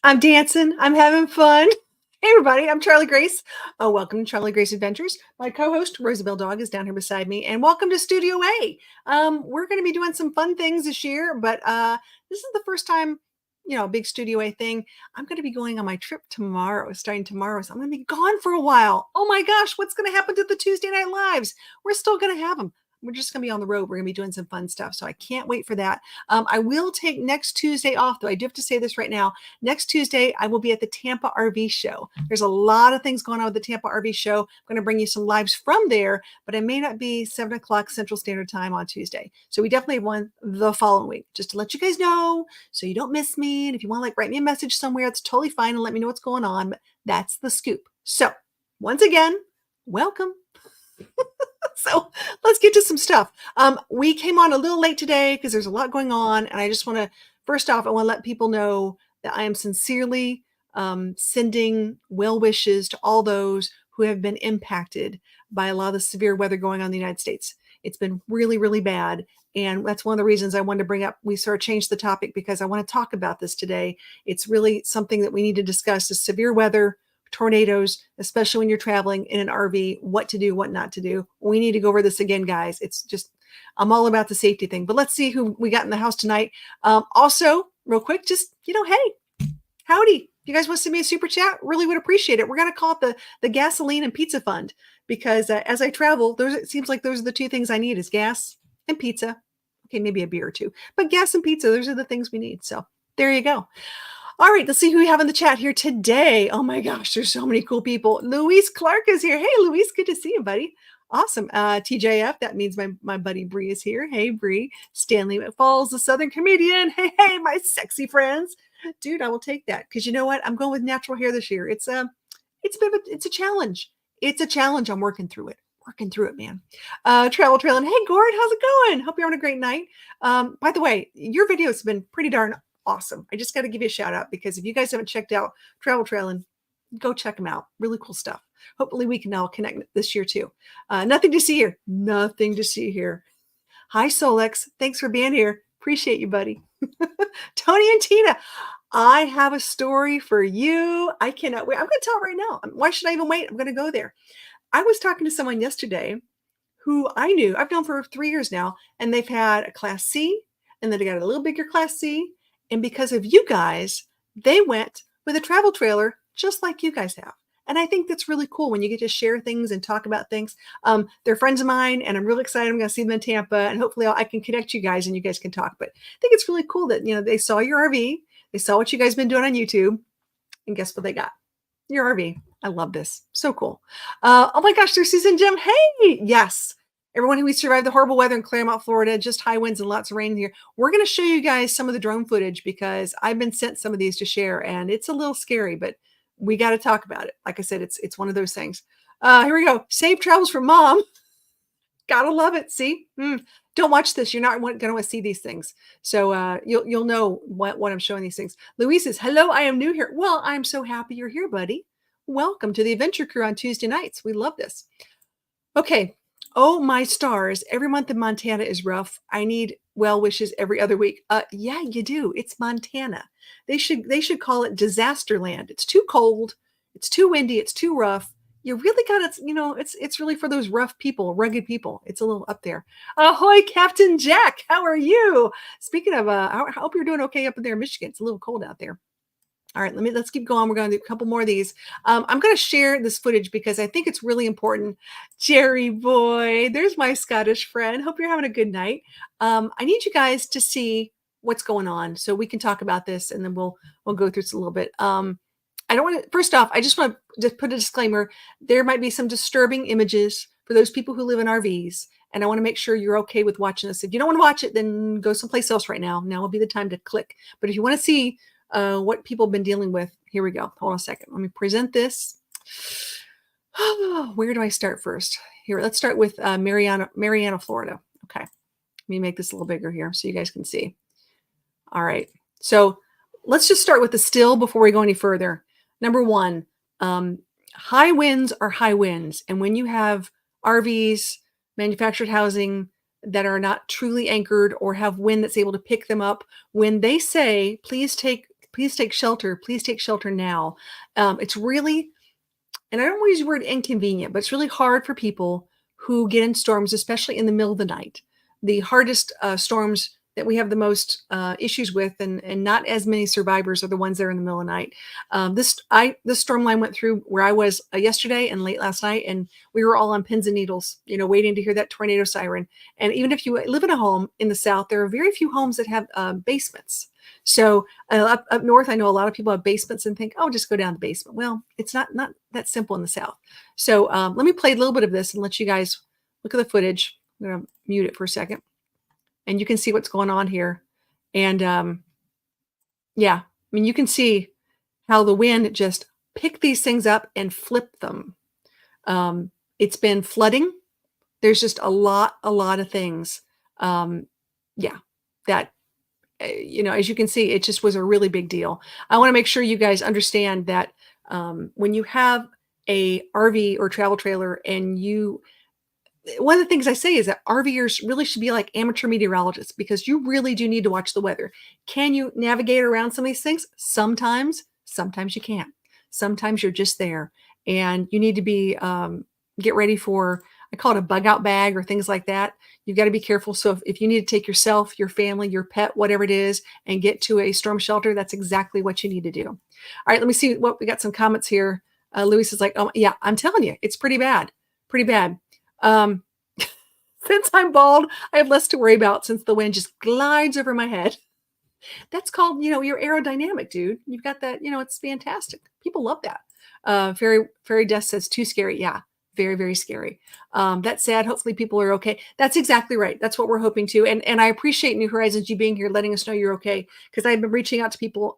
I'm dancing. I'm having fun. Hey, everybody. I'm Charlie Grace. Welcome to Charlie Grace Adventures. My co-host Rosabelle Dog is down here beside me, and welcome to Studio A. We're going to be doing some fun things this year, but this is the first time, big Studio A thing. I'm going to be going on my trip tomorrow, starting tomorrow. So I'm going to be gone for a while. Oh my gosh, what's going to happen to the Tuesday Night Lives? We're still going to have them. We're just going to be on the road. We're going to be doing some fun stuff. So I can't wait for that. I will take next Tuesday off, though. I do have to say this right now. Next Tuesday, I will be at the Tampa RV show. There's a lot of things going on with the Tampa RV show. I'm going to bring you some lives from there, but I may not be 7 o'clock Central Standard Time on Tuesday. So we definitely have one the following week, just to let you guys know so you don't miss me. And if you want to write me a message somewhere, it's totally fine and let me know what's going on. But that's the scoop. So once again, welcome. So let's get to some stuff. We came on a little late today because there's a lot going on. And I just want to, first off, I want to let people know that I am sincerely sending well wishes to all those who have been impacted by a lot of the severe weather going on in the United States. It's been really, really bad. And that's one of the reasons I wanted to bring up, we sort of changed the topic because I want to talk about this today. It's really something that we need to discuss is severe weather, tornadoes, especially when you're traveling in an RV, what to do, what not to do. We need to go over this again, guys. It's just, I'm all about the safety thing, but let's see who we got in the house tonight. Also, real quick, just, hey, howdy. If you guys want to send me a super chat, really would appreciate it. We're going to call it the gasoline and pizza fund because as I travel, it seems like those are the two things I need is gas and pizza. Okay, maybe a beer or two, but gas and pizza, those are the things we need. So there you go. All right, let's see who we have in the chat here today. Oh my gosh, there's so many cool people. Luis Clark is here. Hey, Luis, good to see you, buddy. Awesome. TJF, that means my buddy Bree is here. Hey, Bree. Stanley McFalls, the Southern comedian. Hey, my sexy friends. Dude, I will take that because you know what? I'm going with natural hair this year. It's a challenge. It's a challenge. I'm working through it. Working through it, man. Travel Trailing. Hey, Gord, how's it going? Hope you're having a great night. By the way, your video has been pretty darn awesome. I just got to give you a shout out because if you guys haven't checked out Travel Trailing, go check them out. Really cool stuff. Hopefully we can all connect this year too. Nothing to see here. Nothing to see here. Hi, Solex. Thanks for being here. Appreciate you, buddy. Tony and Tina, I have a story for you. I cannot wait. I'm going to tell it right now. Why should I even wait? I'm going to go there. I was talking to someone yesterday who I knew, I've known for 3 years now, and they've had a Class C, and then they got a little bigger Class C. And because of you guys, they went with a travel trailer just like you guys have. And I think that's really cool when you get to share things and talk about things. They're friends of mine, and I'm really excited. I'm going to see them in Tampa, and hopefully I can connect you guys and you guys can talk. But I think it's really cool that, they saw your RV. They saw what you guys been doing on YouTube. And guess what they got? Your RV. I love this. So cool. Oh my gosh, there's Susan Jim. Hey, yes. Everyone who survived the horrible weather in Claremont, Florida, just high winds and lots of rain here. We're going to show you guys some of the drone footage because I've been sent some of these to share and it's a little scary, but we got to talk about it. Like I said, it's one of those things. Here we go. Safe travels from mom. Gotta love it. See, don't watch this. You're not going to want to see these things. So you'll know what I'm showing these things. Louise says, hello, I am new here. Well, I'm so happy you're here, buddy. Welcome to the Adventure Crew on Tuesday nights. We love this. Okay. Oh, my stars. Every month in Montana is rough. I need well wishes every other week. Yeah, you do. It's Montana. They should call it disaster land. It's too cold. It's too windy. It's too rough. You really got to, it's really for those rough people, rugged people. It's a little up there. Ahoy, Captain Jack. How are you? Speaking of, I hope you're doing okay up in there in Michigan. It's a little cold out there. All right, let's keep going. We're going to do a couple more of these. I'm going to share this footage because I think it's really important. Jerry boy, there's my Scottish friend. Hope you're having a good night. I need you guys to see what's going on so we can talk about this and then we'll go through this a little bit. I don't want to, first off, I just want to put a disclaimer. There might be some disturbing images for those people who live in RVs. And I want to make sure you're okay with watching this. If you don't want to watch it, then go someplace else right now. Now will be the time to click. But if you want to see what people have been dealing with. Here we go. Hold on a second. Let me present this. Where do I start first? Here, let's start with Mariana, Florida. Okay. Let me make this a little bigger here so you guys can see. All right. So let's just start with the still before we go any further. Number one, high winds are high winds. And when you have RVs, manufactured housing that are not truly anchored or have wind that's able to pick them up, when they say, please please take shelter. Please take shelter now. It's really, and I don't want to use the word inconvenient, but it's really hard for people who get in storms, especially in the middle of the night. The hardest storms that we have the most issues with, and not as many survivors, are the ones that are in the middle of the night. This storm line went through where I was yesterday and late last night, and we were all on pins and needles, waiting to hear that tornado siren. And even if you live in a home in the South, there are very few homes that have basements. So up north, I know a lot of people have basements and think, oh, just go down the basement. Well, it's not that simple in the South. So let me play a little bit of this and let you guys look at the footage. I'm going to mute it for a second, and you can see what's going on here. And yeah, I mean, you can see how the wind just picked these things up and flipped them. It's been flooding. There's just a lot of things. Yeah, that as you can see, it just was a really big deal. I want to make sure you guys understand that when you have a RV or travel trailer, and one of the things I say is that RVers really should be like amateur meteorologists, because you really do need to watch the weather. Can you navigate around some of these things? Sometimes you can't. Sometimes you're just there, and you need to be get ready for, I call it a bug out bag or things like that. You've got to be careful. So if you need to take yourself, your family, your pet, whatever it is, and get to a storm shelter, that's exactly what you need to do. All right, let me see what we got. Some comments here. Luis is like, oh yeah, I'm telling you, it's pretty bad. Since I'm bald, I have less to worry about since the wind just glides over my head. That's called, you're aerodynamic, dude. You've got that, it's fantastic. People love that. Fairy Death says too scary. Yeah. Very, very scary. That's sad. Hopefully people are okay. That's exactly right. That's what we're hoping to. And I appreciate New Horizons, you being here, letting us know you're okay. Because I've been reaching out to people.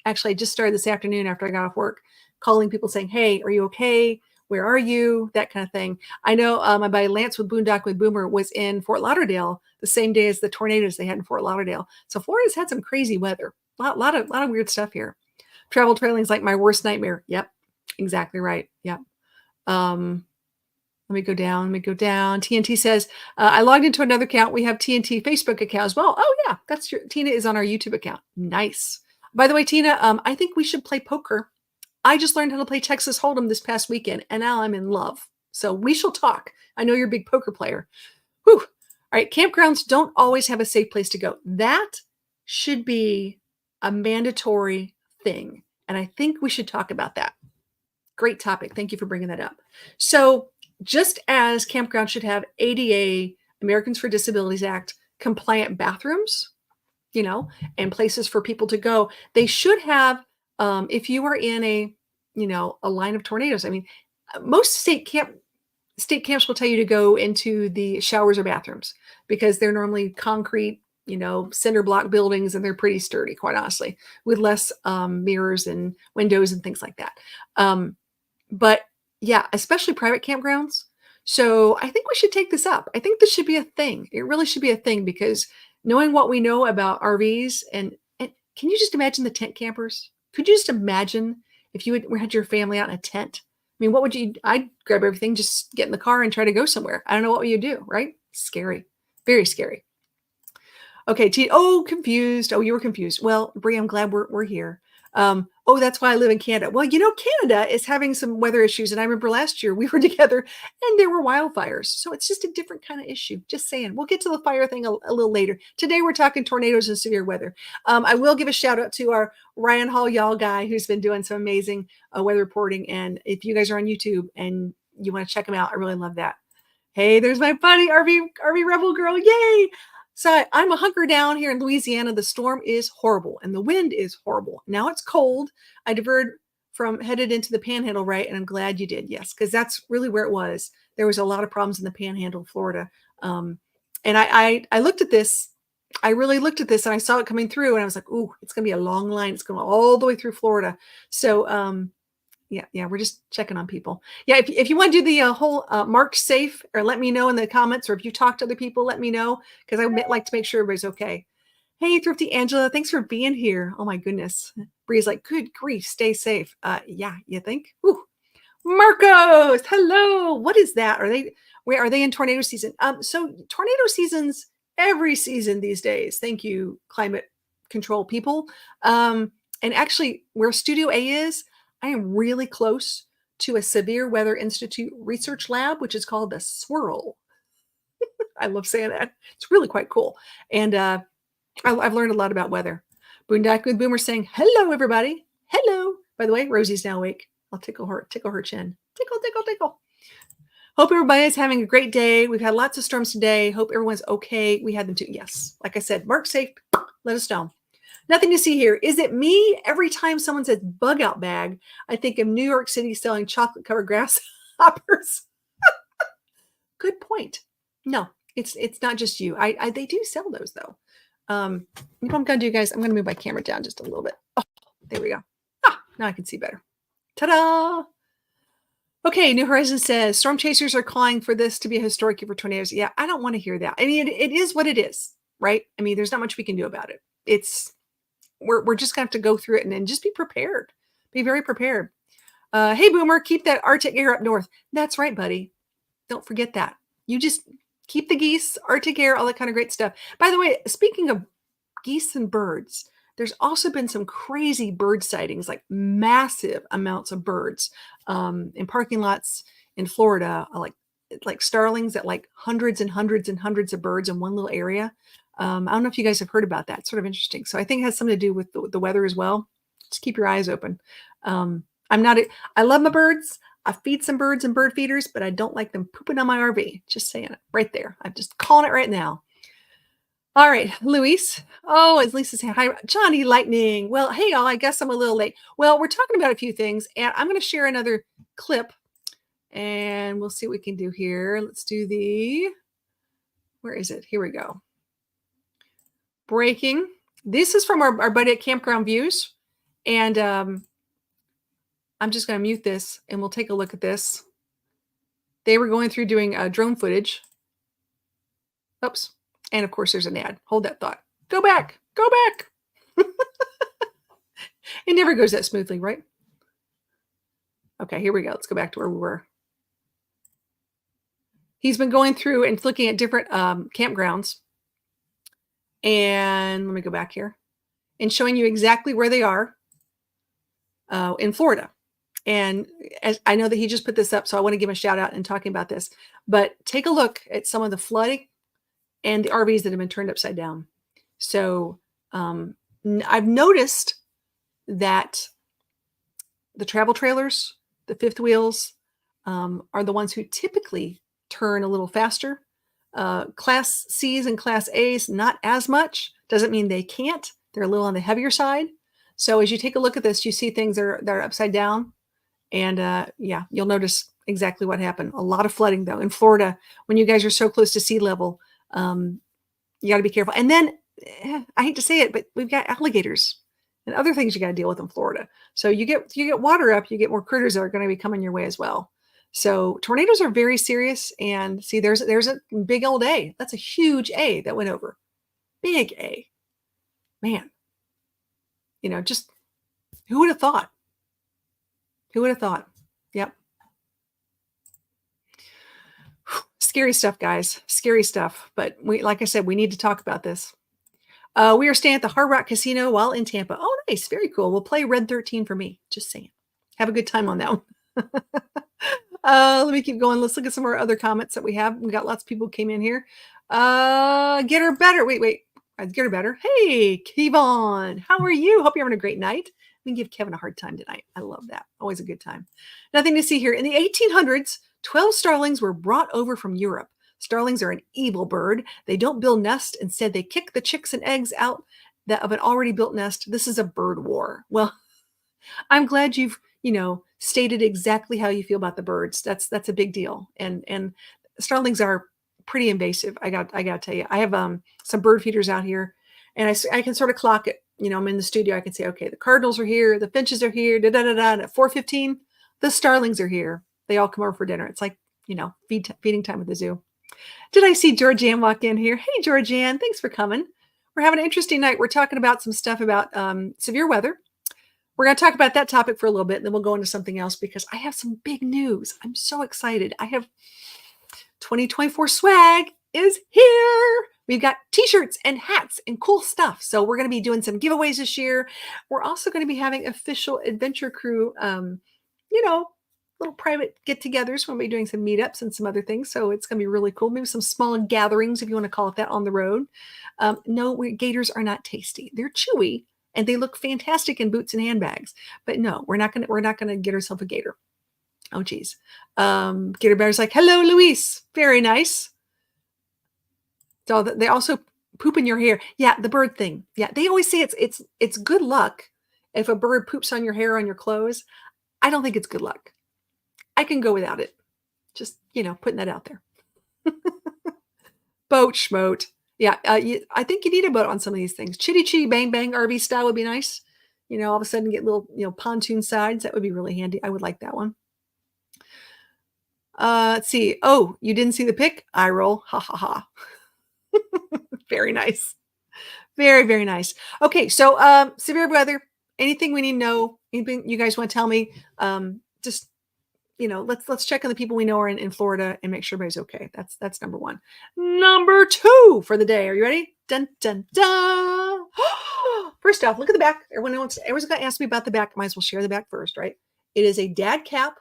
Actually, I just started this afternoon after I got off work, calling people saying, hey, are you okay? Where are you? That kind of thing. I know my buddy Lance with Boondock with Boomer was in Fort Lauderdale the same day as the tornadoes they had in Fort Lauderdale. So Florida's had some crazy weather. A lot of weird stuff here. Travel trailing is like my worst nightmare. Yep, exactly right. Yep. Let me go down. TNT says, I logged into another account. We have TNT Facebook account as well. Oh yeah, Tina is on our YouTube account. Nice. By the way, Tina, I think we should play poker. I just learned how to play Texas Hold'em this past weekend, and now I'm in love. So we shall talk. I know you're a big poker player. Whew. All right, campgrounds don't always have a safe place to go. That should be a mandatory thing, and I think we should talk about that. Great topic. Thank you for bringing that up. So just as campgrounds should have ADA, Americans for Disabilities Act, compliant bathrooms, and places for people to go, they should have, if you are in a line of tornadoes. I mean, most state camps will tell you to go into the showers or bathrooms because they're normally concrete, cinder block buildings, and they're pretty sturdy, quite honestly, with less mirrors and windows and things like that. But yeah, especially private campgrounds. So I think we should take this up. I think this should be a thing. It really should be a thing, because knowing what we know about RVs, and can you just imagine the tent campers? Could you just imagine if you had your family out in a tent? I mean, what would you? I'd grab everything, just get in the car and try to go somewhere. I don't know what would you do, right? Scary, very scary. Okay, confused. Oh, you were confused. Well, Bree, I'm glad we're here. Oh, that's why I live in Canada. Well, Canada is having some weather issues. And I remember last year we were together and there were wildfires. So it's just a different kind of issue. Just saying. We'll get to the fire thing a little later. Today we're talking tornadoes and severe weather. I will give a shout out to our Ryan Hall Y'all guy who's been doing some amazing weather reporting. And if you guys are on YouTube and you want to check him out, I really love that. Hey, there's my buddy, RV Rebel Girl. Yay! So I'm a hunker down here in Louisiana. The storm is horrible and the wind is horrible. Now it's cold. I headed into the Panhandle, right? And I'm glad you did. Yes, because that's really where it was. There was a lot of problems in the Panhandle of Florida. And I looked at this. I really looked at this and I saw it coming through and I was like, ooh, it's going to be a long line. It's going all the way through Florida. So yeah, we're just checking on people. Yeah, if you want to do the whole mark safe, or let me know in the comments, or if you talk to other people, let me know, because I like to make sure everybody's okay. Hey, Thrifty Angela, thanks for being here. Oh my goodness. Bree's like, good grief, stay safe. Yeah, you think? Ooh. Marcos, hello. What is that? Where are they in tornado season? So tornado seasons every season these days. Thank you, climate control people. And actually, where Studio A is, I am really close to a Severe Weather Institute research lab, which is called the Swirl. I love saying that. It's really quite cool. And I've learned a lot about weather. Boondock with Boomer saying, hello, everybody. Hello. By the way, Rosie's now awake. I'll tickle her chin. Tickle, tickle, tickle. Hope everybody is having a great day. We've had lots of storms today. Hope everyone's okay. We had them too. Yes. Like I said, mark safe. Let us know. Nothing to see here. Is it me? Every time someone says bug out bag, I think of New York City selling chocolate covered grasshoppers. Good point. No, it's not just you. They do sell those though. What I'm gonna do, guys, I'm gonna move my camera down just a little bit. Oh, there we go. Now I can see better. Ta-da! Okay, New Horizons says storm chasers are calling for this to be a historic year for tornadoes. Yeah, I don't want to hear that. I mean, it is what it is, right? I mean, there's not much we can do about it. We're just gonna have to go through it and just be prepared. Be very prepared. Hey, Boomer, keep that Arctic air up north. That's right, buddy. Don't forget that. You just keep the geese, Arctic air, all that kind of great stuff. By the way, speaking of geese and birds, there's also been some crazy bird sightings, like massive amounts of birds in parking lots in Florida, like starlings at like hundreds and hundreds and hundreds of birds in one little area. I don't know if you guys have heard about that. It's sort of interesting. So I think it has something to do with the weather as well. Just keep your eyes open. I love my birds. I feed some birds and bird feeders, but I don't like them pooping on my RV. Just saying it right there. I'm just calling it right now. All right, Luis. Oh, as Lisa saying, hi, Johnny Lightning. Well, hey, y'all, I guess I'm a little late. Well, we're talking about a few things, and I'm going to share another clip, and we'll see what we can do here. Let's do where is it? Here we go. Breaking. This is from our buddy at Campground Views, and I'm just going to mute this, and we'll take a look at this. They were going through doing drone footage. Oops. And of course, there's an ad. Hold that thought. Go back. Go back. It never goes that smoothly, right? Okay, here we go. Let's go back to where we were. He's been going through and looking at different campgrounds. And let me go back here. And showing you exactly where they are in Florida. And as I know that he just put this up, so I want to give him a shout out in talking about this. But take a look at some of the flooding and the RVs that have been turned upside down. So I've noticed that the travel trailers, the fifth wheels, are the ones who typically turn a little faster. Class C's and Class A's, not as much. Doesn't mean they can't. They're a little on the heavier side. So as you take a look at this, you see things that are upside down. And yeah, you'll notice exactly what happened. A lot of flooding, though, in Florida. When you guys are so close to sea level, you got to be careful. And then, I hate to say it, but we've got alligators and other things you got to deal with in Florida. So you get water up, you get more critters that are going to be coming your way as well. So tornadoes are very serious. And see, there's a big old A. That's a huge A that went over. Big A. Man. Just who would have thought? Who would have thought? Yep. Scary stuff, guys. Scary stuff. But like I said, we need to talk about this. We are staying at the Hard Rock Casino while in Tampa. Oh, nice. Very cool. We'll play Red 13 for me. Just saying. Have a good time on that one. Let me keep going. Let's look at some of our other comments that we have. We got lots of people who came in here. Get her better. Wait. Get her better. Hey, Kevon. How are you? Hope you're having a great night. We can give Kevin a hard time tonight. I love that. Always a good time. Nothing to see here. In the 1800s, 12 starlings were brought over from Europe. Starlings are an evil bird. They don't build nests. Instead, they kick the chicks and eggs out of an already built nest. This is a bird war. Well, I'm glad you've, stated exactly how you feel about the birds. That's a big deal. And starlings are pretty invasive. I got to tell you, I have some bird feeders out here, and I can sort of clock it. I'm in the studio. I can say, okay, the cardinals are here, the finches are here, and at 4:15, the starlings are here. They all come over for dinner. It's like, feeding time at the zoo. Did I see Georgianne walk in here? Hey, Georgianne, thanks for coming. We're having an interesting night. We're talking about some stuff about severe weather. We're going to talk about that topic for a little bit, and then we'll go into something else because I have some big news. I'm so excited. I have 2024 swag is here. We've got t-shirts and hats and cool stuff. So we're going to be doing some giveaways this year. We're also going to be having official Adventure Crew, you know, little private get-togethers. We'll be doing some meetups and some other things. So it's going to be really cool. Maybe some small gatherings, if you want to call it that, on the road. No, gators are not tasty. They're chewy and they look fantastic in boots and handbags. But no, we're not gonna get ourselves a gator. Oh geez. Gator Bear's like, hello, Luis. Very nice. So they also poop in your hair. Yeah, the bird thing. Yeah, they always say it's good luck if a bird poops on your hair or on your clothes. I don't think it's good luck. I can go without it. Just putting that out there. Boat schmote. Yeah, I think you need a boat on some of these things. Chitty chitty bang bang RV style would be nice. All of a sudden get little pontoon sides. That would be really handy. I would like that one. Let's see. Oh, you didn't see the pic? Eye roll. Ha ha ha. Very nice. Very, very nice. Okay, so severe weather. Anything we need to know? Anything you guys want to tell me? Just let's check on the people we know are in Florida and make sure everybody's okay. That's number one. Number two for the day. Are you ready? Dun dun dun. First off, look at the back. Everyone's going to ask me about the back. Might as well share the back first, right? It is a dad cap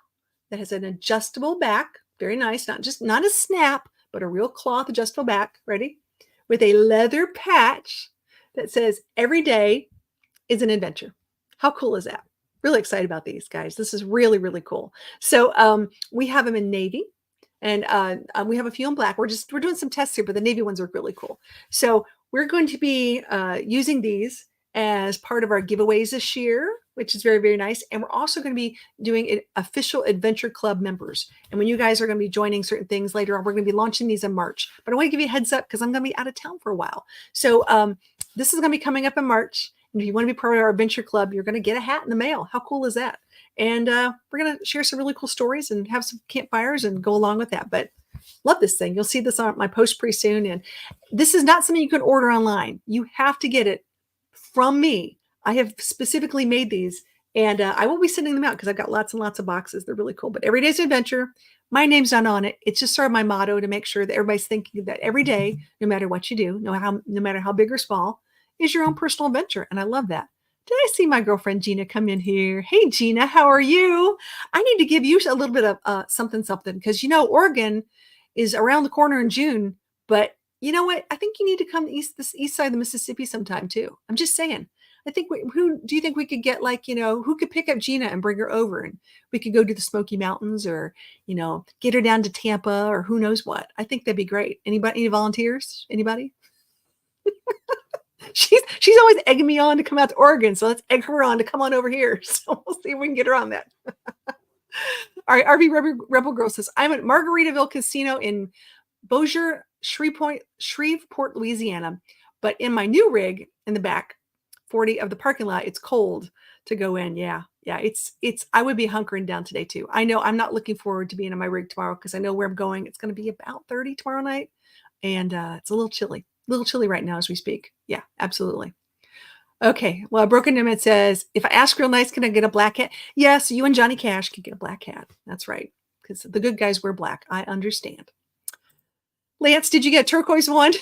that has an adjustable back. Very nice. Not a snap, but a real cloth adjustable back. Ready? With a leather patch that says every day is an adventure. How cool is that? Really excited about these guys. This is really, really cool. So we have them in navy and we have a few in black. We're doing some tests here, but the navy ones are really cool. So we're going to be using these as part of our giveaways this year, which is very, very nice. And we're also going to be doing official Adventure Club members. And when you guys are going to be joining certain things later on, we're going to be launching these in March. But I want to give you a heads up because I'm going to be out of town for a while. So this is going to be coming up in March. And if you want to be part of our Adventure Club, you're going to get a hat in the mail. How cool is that? And we're going to share some really cool stories and have some campfires and go along with that. But love this thing. You'll see this on my post pretty soon. And this is not something you can order online. You have to get it from me. I have specifically made these and I will be sending them out because I've got lots and lots of boxes. They're really cool. But every day's an adventure. My name's not on it. It's just sort of my motto to make sure that everybody's thinking that every day, no matter what you do, no matter how big or small, is your own personal adventure. And I love that. Did I see my girlfriend Gina come in here? Hey, Gina, how are you? I need to give you a little bit of something because, Oregon is around the corner in June. But you know what? I think you need to come this east side of the Mississippi sometime too. I'm just saying. I think who do you think we could get who could pick up Gina and bring her over and we could go to the Smoky Mountains or, get her down to Tampa or who knows what. I think that'd be great. Anybody, any volunteers? Anybody? She's always egging me on to come out to Oregon. So let's egg her on to come on over here. So we'll see if we can get her on that. All right. RV Rebel Girl says, I'm at Margaritaville Casino in Bossier, Shreveport, Louisiana. But in my new rig in the back 40 of the parking lot, it's cold to go in. Yeah. Yeah. I would be hunkering down today too. I know I'm not looking forward to being in my rig tomorrow because I know where I'm going. It's going to be about 30 tomorrow night. And it's a little chilly. Right now as we speak. Yeah, absolutely. Okay. Well, Broken Nimit says, if I ask real nice, can I get a black hat? Yes, you and Johnny Cash can get a black hat. That's right. Because the good guys wear black. I understand. Lance, did you get a turquoise one?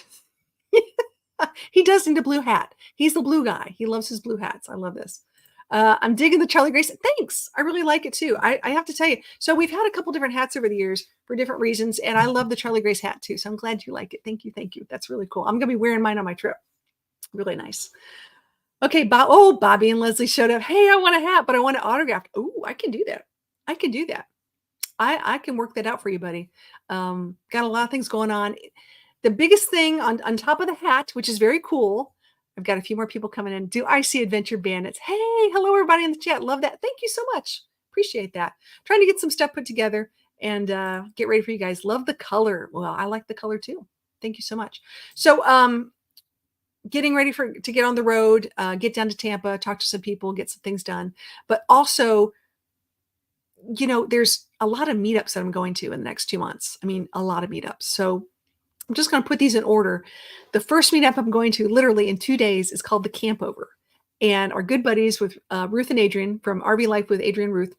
He does need a blue hat. He's the blue guy. He loves his blue hats. I love this. I'm digging the Charlie Grace. Thanks. I really like it too. I have to tell you. So we've had a couple different hats over the years for different reasons. And I love the Charlie Grace hat too. So I'm glad you like it. Thank you. Thank you. That's really cool. I'm going to be wearing mine on my trip. Really nice. Okay. Bobby and Leslie showed up. Hey, I want a hat, but I want it autographed. Oh, I can do that. I can work that out for you, buddy. Got a lot of things going on. The biggest thing on top of the hat, which is very cool, I've got a few more people coming in. Do I see Adventure Bandits? Hey, hello, everybody in the chat. Love that. Thank you so much. Appreciate that. Trying to get some stuff put together and get ready for you guys. Love the color. Well, I like the color too. Thank you so much. So getting ready to get on the road, get down to Tampa, talk to some people, get some things done. But also, there's a lot of meetups that I'm going to in the next 2 months. I mean, a lot of meetups. So I'm just going to put these in order. The first meetup I'm going to literally in 2 days is called the Campover. And our good buddies with Ruth and Adrian from RV Life with Adrian Ruth,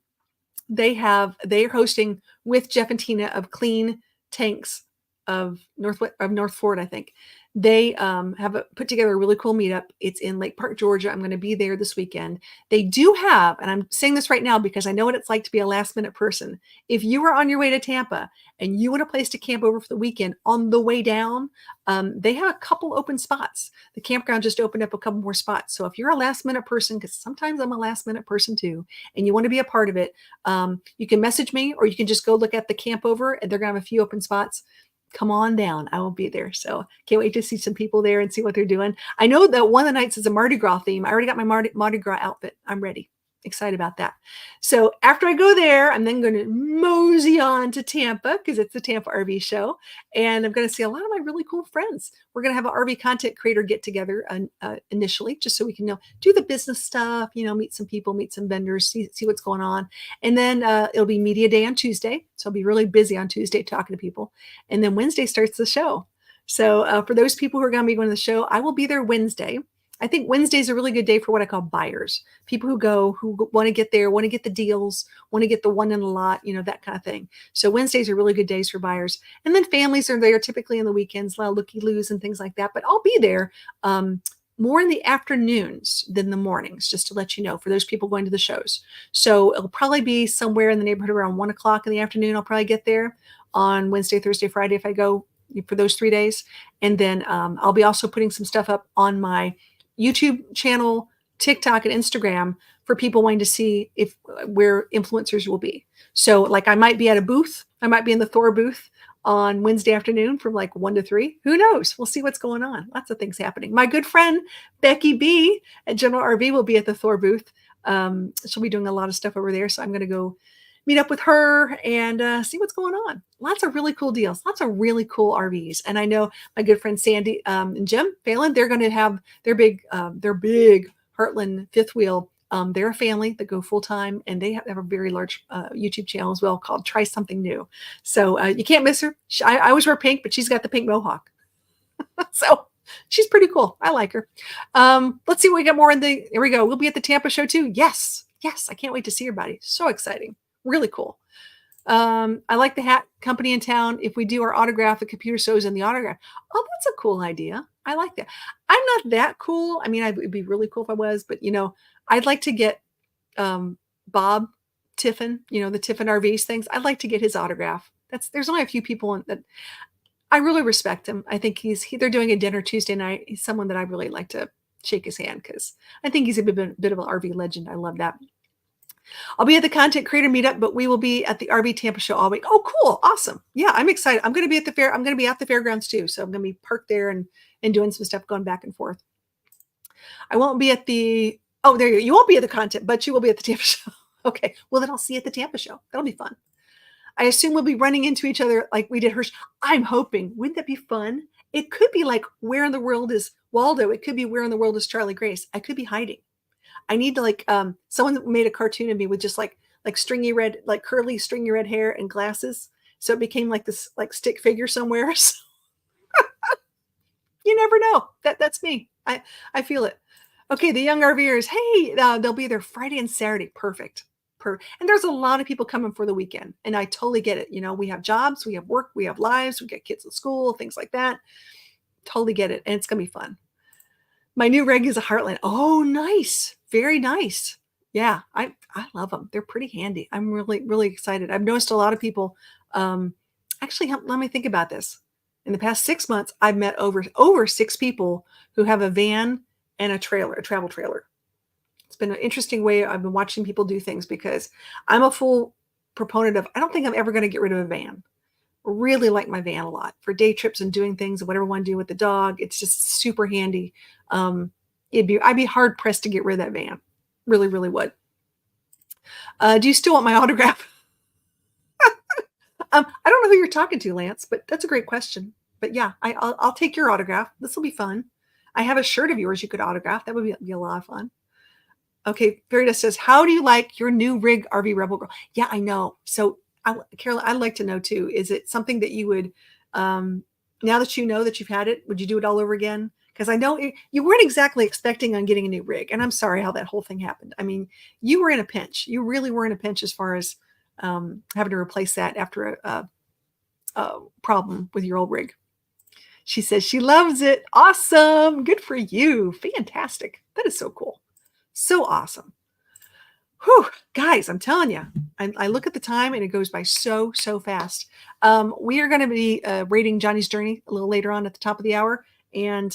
they're hosting with Jeff and Tina of Clean Tanks North Fort, I think. They have put together a really cool meetup. It's in Lake Park, Georgia. I'm going to be there this weekend. They do have, and I'm saying this right now because I know what it's like to be a last minute person. If you are on your way to Tampa and you want a place to camp over for the weekend on the way down, they have a couple open spots. The campground just opened up a couple more spots. So if you're a last minute person, because sometimes I'm a last minute person too, and you want to be a part of it, you can message me or you can just go look at the camp over and they're going to have a few open spots. Come on down. I will be there. So can't wait to see some people there and see what they're doing. I know that one of the nights is a Mardi Gras theme. I already got my Mardi Gras outfit. I'm ready. Excited about that. So after I go there, I'm then going to mosey on to Tampa because it's the Tampa RV show. And I'm going to see a lot of my really cool friends. We're going to have an RV content creator get together initially, just so we can do the business stuff, meet some people, meet some vendors, see what's going on. And then it'll be media day on Tuesday. So I'll be really busy on Tuesday talking to people. And then Wednesday starts the show. So for those people who are going to be going to the show, I will be there Wednesday. I think Wednesday is a really good day for what I call buyers, people who want to get there, want to get the deals, want to get the one in a lot, that kind of thing. So Wednesdays are really good days for buyers. And then families are there typically in the weekends, a lot of looky-loos and things like that. But I'll be there more in the afternoons than the mornings, just to let you know, for those people going to the shows. So it'll probably be somewhere in the neighborhood around 1 o'clock in the afternoon. I'll probably get there on Wednesday, Thursday, Friday if I go for those 3 days. And then I'll be also putting some stuff up on my YouTube channel, TikTok, and Instagram for people wanting to see where influencers will be. So like I might be at a booth. I might be in the Thor booth on Wednesday afternoon from like 1 to 3. Who knows? We'll see what's going on. Lots of things happening. My good friend, Becky B at General RV will be at the Thor booth. She'll be doing a lot of stuff over there. So I'm going to go meet up with her and see what's going on. Lots of really cool deals, lots of really cool RVs. And I know my good friend Sandy and Jim Phelan, they're going to have their big Heartland fifth wheel. They're a family that go full time, and they have a very large YouTube channel as well called Try Something New. So you can't miss her. I always wear pink, but she's got the pink mohawk. So she's pretty cool. I like her. Let's see what we got more here we go. We'll be at the Tampa show too. Yes. I can't wait to see everybody. So exciting. Really cool. I like the hat company in town. If we do our autograph, the computer shows in the autograph. Oh, that's a cool idea. I like that. I'm not that cool. I mean, it'd be really cool if I was, but I'd like to get Bob Tiffin, the Tiffin RVs things. I'd like to get his autograph. There's only a few people that I really respect him. I think they're doing a dinner Tuesday night. He's someone that I really like to shake his hand because I think he's a bit of an RV legend. I love that. I'll be at the content creator meetup, but we will be at the RV Tampa show all week. Oh, cool. Awesome. Yeah, I'm excited. I'm going to be at the fair. I'm going to be at the fairgrounds too. So I'm going to be parked there and doing some stuff going back and forth. I won't be at there you won't be at the content, but you will be at the Tampa show. Okay. Well, then I'll see you at the Tampa show. That'll be fun. I assume we'll be running into each other like we did Hirsch. I'm hoping. Wouldn't that be fun? It could be like, where in the world is Waldo? It could be, where in the world is Charlie Grace? I could be hiding. I need to someone made a cartoon of me with just like stringy red, like curly stringy red hair and glasses. So it became like this like stick figure somewhere. So you never know. That's me. I feel it. Okay, the young RVers. Hey, they'll be there Friday and Saturday. Perfect. And there's a lot of people coming for the weekend, and I totally get it. We have jobs, we have work, we have lives, we get kids at school, things like that. Totally get it, and it's gonna be fun. My new rig is a Heartland. Oh, nice. Very nice. Yeah, I love them. They're pretty handy. I'm really, really excited. I've noticed a lot of people, actually, let me think about this. In the past 6 months, I've met over 6 people who have a van and a travel trailer. It's been an interesting way I've been watching people do things, because I'm a full proponent of, I don't think I'm ever going to get rid of a van. Really like my van a lot for day trips and doing things and whatever I want to do with the dog. It's just super handy. I'd be hard pressed to get rid of that van. Really, really would. Do you still want my autograph? I don't know who you're talking to, Lance, but that's a great question. But yeah, I'll take your autograph. This will be fun. I have a shirt of yours you could autograph. That would be a lot of fun. Okay, Verita says, how do you like your new rig, RV Rebel Girl? Yeah, I know. So, Carol, I'd like to know too, is it something that you would, now that you know that you've had it, would you do it all over again? Because I know you weren't exactly expecting on getting a new rig, and I'm sorry how that whole thing happened. I mean, you were in a pinch. You really were in a pinch as far as having to replace that after problem with your old rig. She says she loves it. Awesome. Good for you. Fantastic. That is so cool. So awesome. Whew, guys, I'm telling you, I look at the time and it goes by so, so fast. We are going to be rating Johnny's Journey a little later on at the top of the hour. And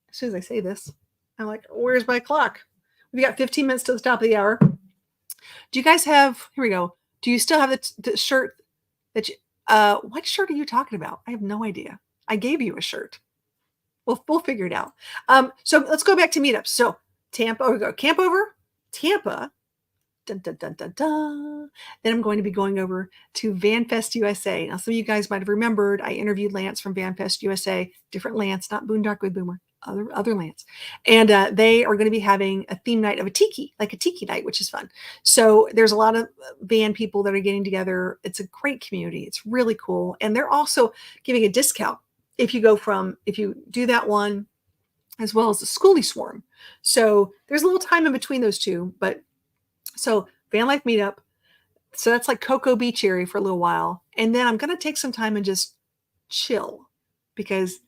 as soon as I say this, I'm like, where's my clock? We got 15 minutes to the top of the hour. Do you guys have, here we go. Do you still have the shirt that you, what shirt are you talking about? I have no idea. I gave you a shirt. We'll figure it out. So let's go back to meetups. So Tampa, we go Camp Over, Tampa. Dun, dun, dun, dun, dun. Then I'm going to be going over to VanFest USA. Now, some of you guys might have remembered I interviewed Lance from VanFest USA, different Lance, not Boondock with Boomer, other Lance. And they are going to be having a theme night of a tiki, like a tiki night, which is fun. So there's a lot of van people that are getting together. It's a great community. It's really cool. And they're also giving a discount if you do that one as well as the Schoolie Swarm. So there's a little time in between those two, but so Van Life Meetup. So that's like Cocoa Beach area for a little while. And then I'm going to take some time and just chill, because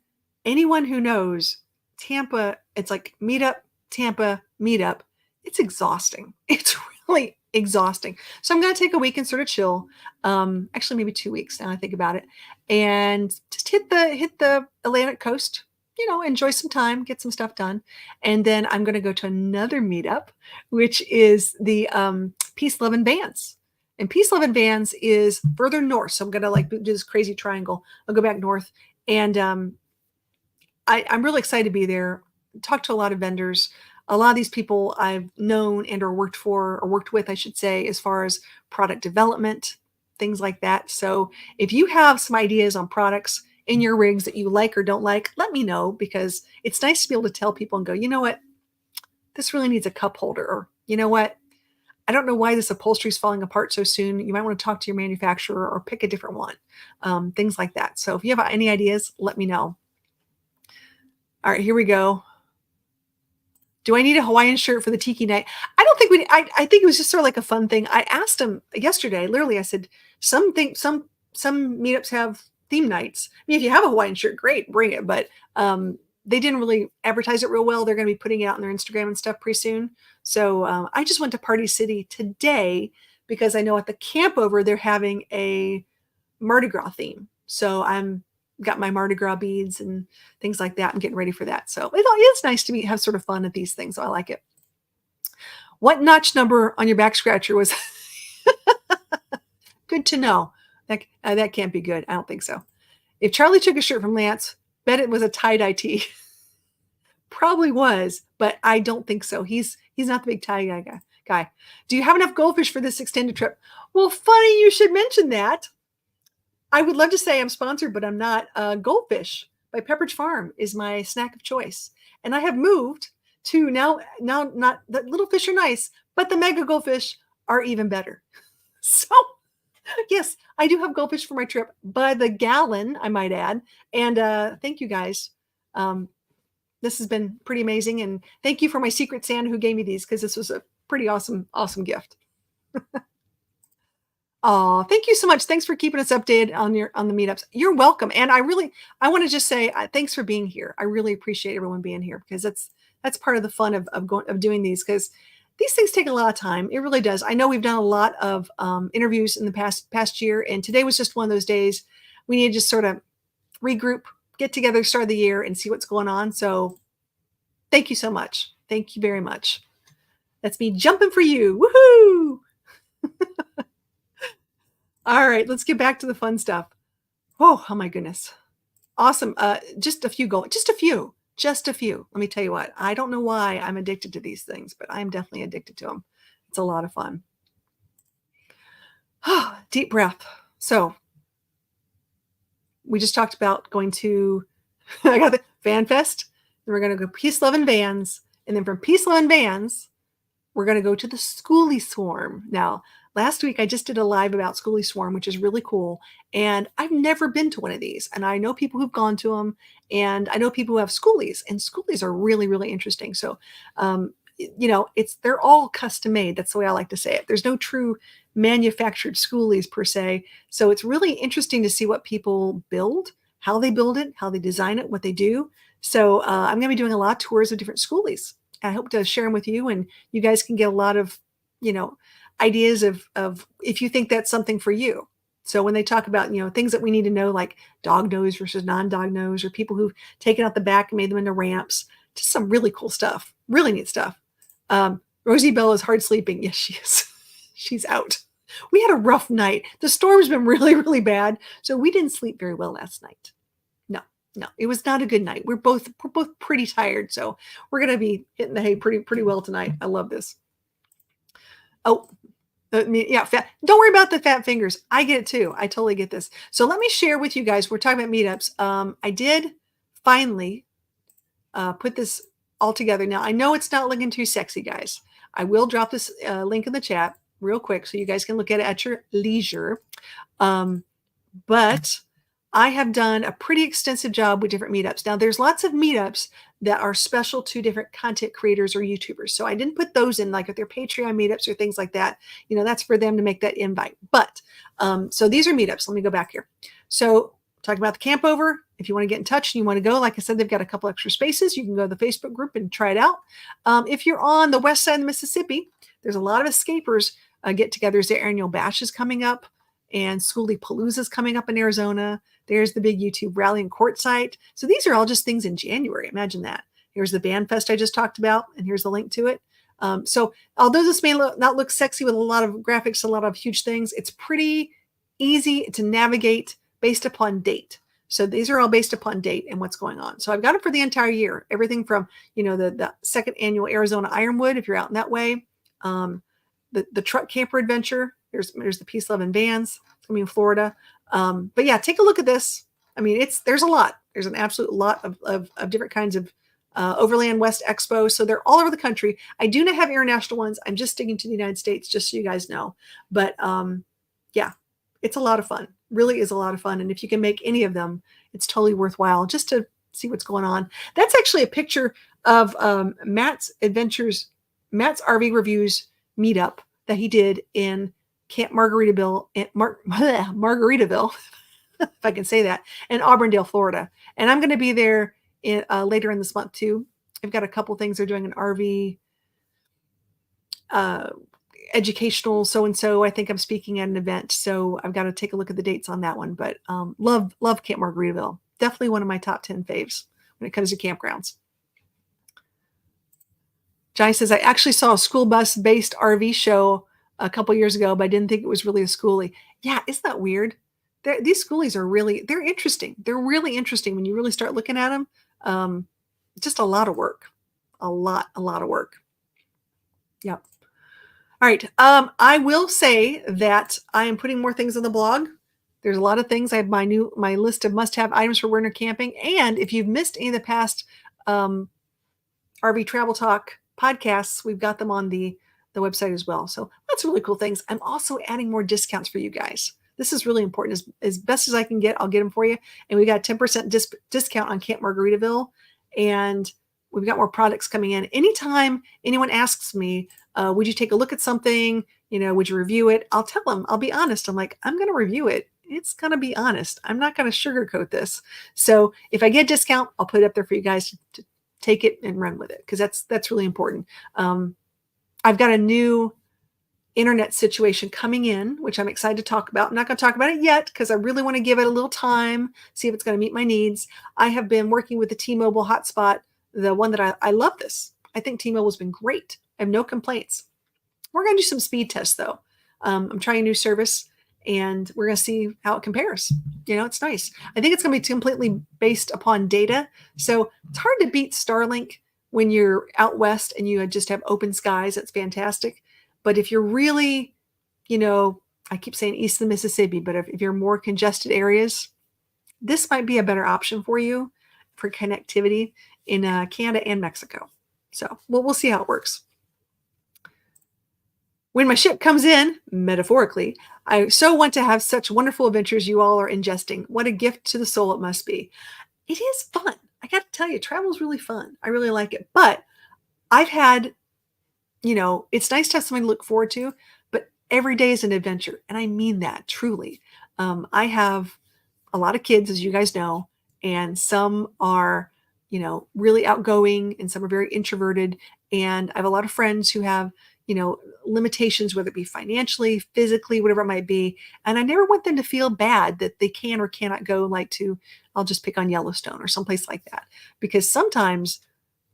anyone who knows Tampa, it's like meetup, Tampa, meetup. It's exhausting. It's really exhausting. So I'm going to take a week and sort of chill. Actually, maybe 2 weeks now I think about it, and just hit the Atlantic coast, enjoy some time, get some stuff done. And then I'm going to go to another meetup, which is the Peace, Love, and Vans. And Peace, Love, and Vans is further north. So I'm going to do this crazy triangle. I'll go back north. And I'm really excited to be there. Talk to a lot of vendors. A lot of these people I've known and or worked with, I should say, as far as product development, things like that. So if you have some ideas on products in your rigs that you like or don't like, let me know, because it's nice to be able to tell people and go, you know what, this really needs a cup holder, or you know what, I don't know why this upholstery is falling apart so soon. You might want to talk to your manufacturer or pick a different one, things like that. So if you have any ideas, let me know. All right, here we go. Do I need a Hawaiian shirt for the tiki night? I don't think I think it was just sort of like a fun thing. I asked him yesterday, literally, I said, some meetups have theme nights. I mean, if you have a Hawaiian shirt, great, bring it. But they didn't really advertise it real well. They're going to be putting it out on their Instagram and stuff pretty soon. So I just went to Party City today because I know at the Camp Over, they're having a Mardi Gras theme. So I'm got my Mardi Gras beads and things like that. I'm getting ready for that. So it's nice to have sort of fun at these things. So I like it. What notch number on your back scratcher was good to know? That can't be good. I don't think so. If Charlie took a shirt from Lance, bet it was a tie-dye tee. Probably was, but I don't think so. He's not the big tie-dye guy. Do you have enough goldfish for this extended trip? Well, funny you should mention that. I would love to say I'm sponsored, but I'm not. Goldfish by Pepperidge Farm is my snack of choice. And I have moved to now not the little fish are nice, but the mega goldfish are even better. So yes, I do have goldfish for my trip by the gallon, I might add. And thank you guys. This has been pretty amazing. And thank you for my Secret Santa who gave me these, because this was a pretty awesome gift. Oh, thank you so much. Thanks for keeping us updated on the meetups. You're welcome. And I want to just say thanks for being here. I really appreciate everyone being here, because that's part of the fun of doing these, because these things take a lot of time. It really does. I know we've done a lot of interviews in the past year, and today was just one of those days. We need to just sort of regroup, get together, start the year, and see what's going on. So thank you so much. Thank you very much. That's me jumping for you. Woohoo! All right, let's get back to the fun stuff. Oh my goodness. Awesome. Just a few. Let me tell you what, I don't know why I'm addicted to these things, but I'm definitely addicted to them. It's a lot of fun. Deep breath. So we just talked about going to, I got the VanFest, and we're going to go Peace, Love, and Vans. And then from Peace, Love, and Vans, we're going to go to the Schoolie Swarm. Now, last week I just did a live about Schoolie Swarm, which is really cool. And I've never been to one of these. And I know people who've gone to them, and I know people who have schoolies, and schoolies are really, really interesting. So they're all custom made. That's the way I like to say it. There's no true manufactured schoolies per se. So it's really interesting to see what people build, how they build it, how they design it, what they do. So I'm going to be doing a lot of tours of different schoolies. I hope to share them with you, and you guys can get a lot of, ideas of if you think that's something for you. So when they talk about, things that we need to know, like dog nose versus non-dog nose, or people who've taken out the back and made them into ramps, just some really cool stuff, really neat stuff. Rosie Bell is hard sleeping. Yes, she is. She's out. We had a rough night. The storm's been really, really bad. So we didn't sleep very well last night. No, it was not a good night. We're both pretty tired. So we're going to be hitting the hay pretty well tonight. I love this. Oh, yeah. Don't worry about the fat fingers. I get it too. I totally get this. So let me share with you guys. We're talking about meetups. I did finally put this all together. Now, I know it's not looking too sexy, guys. I will drop this link in the chat real quick so you guys can look at it at your leisure. But I have done a pretty extensive job with different meetups. Now, there's lots of meetups that are special to different content creators or YouTubers. So I didn't put those in, like if they're Patreon meetups or things like that. That's for them to make that invite. But so these are meetups. Let me go back here. So talking about the camp over. If you want to get in touch and you want to go, like I said, they've got a couple extra spaces. You can go to the Facebook group and try it out. If you're on the west side of the Mississippi, there's a lot of escapers get-togethers. Their annual bash is coming up, and Schoolie Palooza is coming up in Arizona. There's the big YouTube rally and Quartzsite. So these are all just things in January. Imagine that. Here's the Band Fest I just talked about, and here's the link to it. So although this may not look sexy with a lot of graphics, a lot of huge things, it's pretty easy to navigate based upon date. So these are all based upon date and what's going on. So I've got it for the entire year. Everything from, the second annual Arizona Ironwood, if you're out in that way. The truck camper adventure. There's the Peace, Love, and Vans. It's going to be in Florida. But yeah, take a look at this. I mean, there's a lot. There's an absolute lot of different kinds of Overland West Expo. So they're all over the country. I do not have international ones. I'm just sticking to the United States, just so you guys know. But yeah, it's a lot of fun. Really is a lot of fun. And if you can make any of them, it's totally worthwhile just to see what's going on. That's actually a picture of Matt's RV Reviews meetup that he did in Camp Margaritaville, Margaritaville, if I can say that, in Auburndale, Florida. And I'm going to be there later in this month too. I've got a couple things. They're doing an RV educational so-and-so. I think I'm speaking at an event. So I've got to take a look at the dates on that one. But love Camp Margaritaville. Definitely one of my top 10 faves when it comes to campgrounds. Johnny says, I actually saw a school bus-based RV show a couple years ago, but I didn't think it was really a schoolie. Yeah, isn't that weird? These schoolies they're interesting. They're really interesting when you really start looking at them. Just a lot of work. A lot of work. Yep. All right. I will say that I am putting more things on the blog. There's a lot of things. I have my list of must-have items for winter camping. And if you've missed any of the past RV Travel Talk podcasts, we've got them on the website as well. So that's really cool things. I'm also adding more discounts for you guys. This is really important. As best as I can get, I'll get them for you. And we got a 10% discount on Camp Margaritaville. And we've got more products coming in. Anytime anyone asks me, would you take a look at something? Would you review it? I'll tell them, I'll be honest. I'm like, I'm going to review it. It's going to be honest. I'm not going to sugarcoat this. So if I get a discount, I'll put it up there for you guys to take it and run with it, because that's really important. I've got a new internet situation coming in, which I'm excited to talk about. I'm not going to talk about it yet because I really want to give it a little time, see if it's going to meet my needs. I have been working with the T-Mobile hotspot, the one that I love this. I think T-Mobile's been great. I have no complaints. We're going to do some speed tests though. I'm trying a new service and we're going to see how it compares. It's nice. I think it's going to be completely based upon data. So it's hard to beat Starlink when you're out west and you just have open skies. That's fantastic. But if you're really, I keep saying east of the Mississippi, but if you're more congested areas, this might be a better option for you for connectivity in Canada and Mexico. So we'll see how it works. When my ship comes in, metaphorically, I so want to have such wonderful adventures you all are ingesting. What a gift to the soul it must be. It is fun. I got to tell you, travel is really fun. I really like it. But I've had it's nice to have something to look forward to, but every day is an adventure. And I mean that truly. I have a lot of kids, as you guys know, and some are, really outgoing and some are very introverted. And I have a lot of friends who have, limitations, whether it be financially, physically, whatever it might be. And I never want them to feel bad that they can or cannot go like to, I'll just pick on Yellowstone or someplace like that. Because sometimes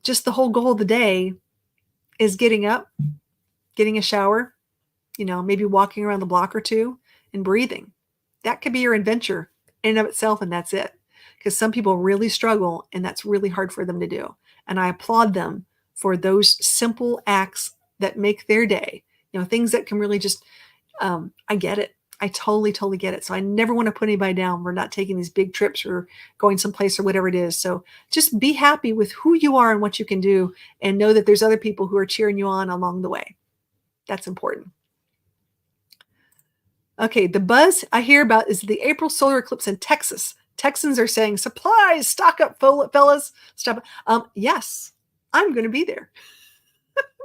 just the whole goal of the day is getting up, getting a shower, maybe walking around the block or two and breathing. That could be your adventure in and of itself, and that's it. Because some people really struggle, and that's really hard for them to do. And I applaud them for those simple acts that make their day, things that can really just, I get it. I totally, totally get it. So I never want to put anybody down. We're not taking these big trips or going someplace or whatever it is. So just be happy with who you are and what you can do, and know that there's other people who are cheering you on along the way. That's important. Okay, the buzz I hear about is the April solar eclipse in Texas. Texans are saying, supplies, stock up, fellas. Stop. Yes, I'm going to be there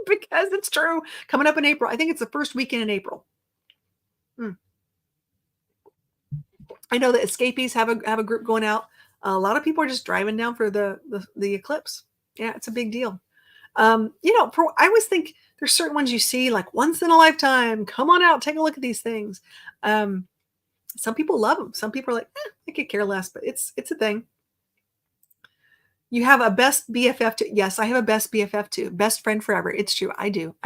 because it's true. Coming up in April. I think it's the first weekend in April. I know that Escapees have a group going out. A lot of people are just driving down for the eclipse. Yeah, it's a big deal. I always think there's certain ones you see like once in a lifetime. Come on out, take a look at these things. Some people love them. Some people are like, I could care less, but it's a thing. You have a best BFF too. Yes, I have a best BFF too. Best friend forever. It's true. I do.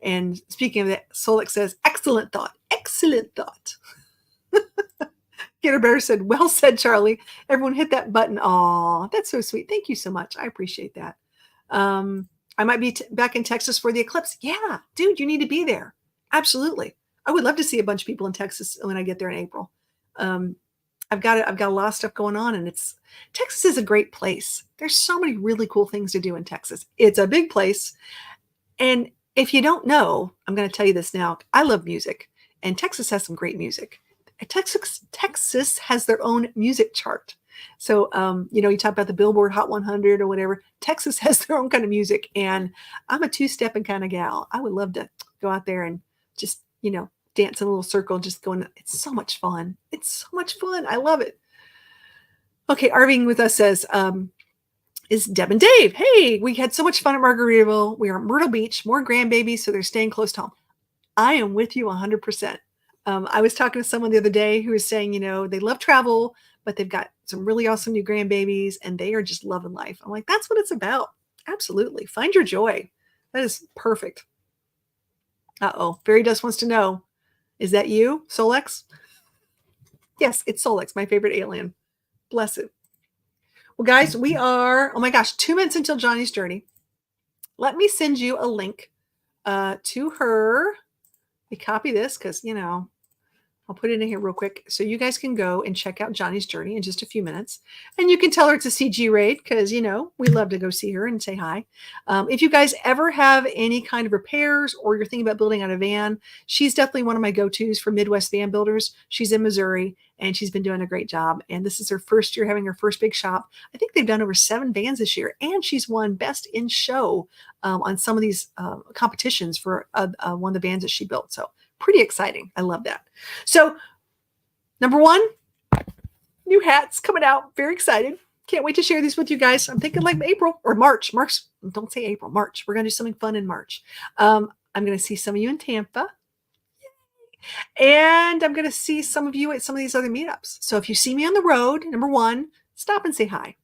And speaking of that, Solex says, excellent thought. Excellent thought. Get a Bear said, well said, Charlie. Everyone hit that button. Aw, that's so sweet. Thank you so much. I appreciate that. I might be back in Texas for the eclipse. Yeah, dude, you need to be there. Absolutely. I would love to see a bunch of people in Texas when I get there in April. I've got a lot of stuff going on, and Texas is a great place. There's so many really cool things to do in Texas. It's a big place. And if you don't know, I'm going to tell you this now. I love music, and Texas has some great music. Texas has their own music chart. So, you talk about the Billboard Hot 100 or whatever. Texas has their own kind of music, and I'm a two-stepping kind of gal. I would love to go out there and just, dance in a little circle, just going. It's so much fun. It's so much fun. I love it. Okay, Arving with us says, is Deb and Dave. Hey, we had so much fun at Margaritaville. We are at Myrtle Beach, more grandbabies, so they're staying close to home. I am with you 100%. I was talking to someone the other day who was saying, they love travel, but they've got some really awesome new grandbabies, and they are just loving life. I'm like, that's what it's about. Absolutely. Find your joy. That is perfect. Uh-oh. Fairy Dust wants to know, is that you, Solex? Yes, it's Solex, my favorite alien. Bless it. Well, guys, we are, oh my gosh, 2 minutes until Johnny's journey. Let me send you a link to her. Let me copy this because, I'll put it in here real quick so you guys can go and check out Johnny's journey in just a few minutes. And you can tell her it's a CG raid because, we love to go see her and say hi. If you guys ever have any kind of repairs or you're thinking about building out a van, she's definitely one of my go-tos for Midwest van builders. She's in Missouri and she's been doing a great job. And this is her first year having her first big shop. I think they've done over 7 vans this year. And she's won Best in Show on some of these competitions for one of the vans that she built. So pretty exciting. I love that. So number 1, new hats coming out. Very excited. Can't wait to share these with you guys. I'm thinking like April or March. Don't say April, March. We're going to do something fun in March. I'm going to see some of you in Tampa. And I'm going to see some of you at some of these other meetups. So if you see me on the road, number 1, stop and say hi.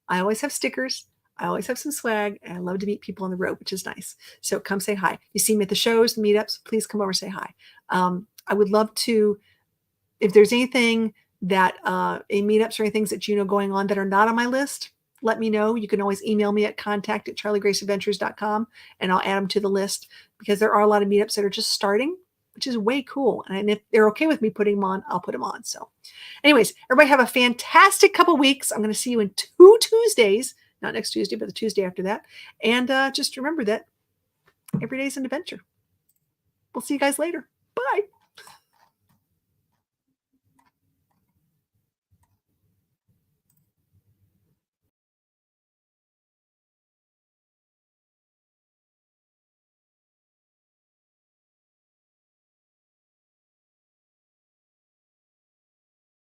I always have stickers. I always have some swag, and I love to meet people on the road, which is nice. So come say hi. You see me at the shows, the meetups, please come over and say hi. I would love to, if there's anything that in meetups or any things that going on that are not on my list, let me know. You can always email me at contact@charliegraceadventures.com, and I'll add them to the list because there are a lot of meetups that are just starting, which is way cool. And if they're okay with me putting them on, I'll put them on. So anyways, everybody have a fantastic couple weeks. I'm going to see you in 2 Tuesdays. Not next Tuesday, but the Tuesday after that. And just remember that every day is an adventure. We'll see you guys later. Bye.